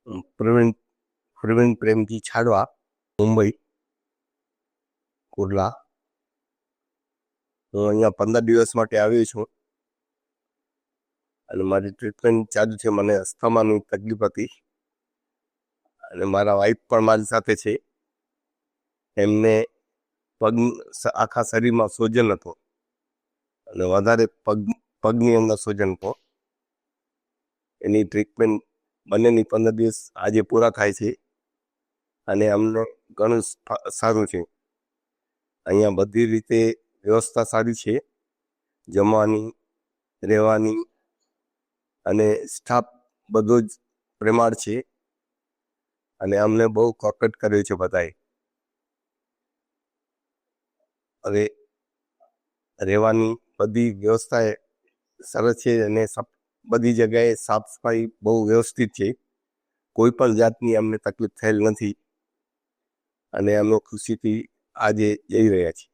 પ્રવીણ પ્રવીણ પ્રેમજી છાડવા, મુંબઈ, કુર્લા. હું અહીંયા 15 દિવસ માટે આવ્યો છું અને મારી ટ્રીટમેન્ટ ચાલુ છે. મને અસ્થમાની તકલીફ હતી અને મારા વાઈફ પણ મારી સાથે છે. એમને આખા શરીરમાં સોજન હતો અને વધારે પગની અંદર સોજન હતો. એની ટ્રીટમેન્ટ બંનેની 15 દિવસ આજે પૂરા થાય છે અને અમને ઘણું સારું છે. અહીંયા બધી રીતે વ્યવસ્થા સારી છે, જમવાની, રહેવાની અને સ્ટાફ બધો જ પ્રેમાળ છે અને અમને બહુ કોર્પરેટ કર્યું છે બધાએ. હવે રહેવાની બધી વ્યવસ્થા સરસ છે અને બધી જગ્યાએ સાફ સફાઈ બહુ વ્યવસ્થિત છે. કોઈ પણ જાતની અમને તકલીફ થયેલ નથી અને અમે ખુશીથી આજે જઈ રહ્યા છીએ.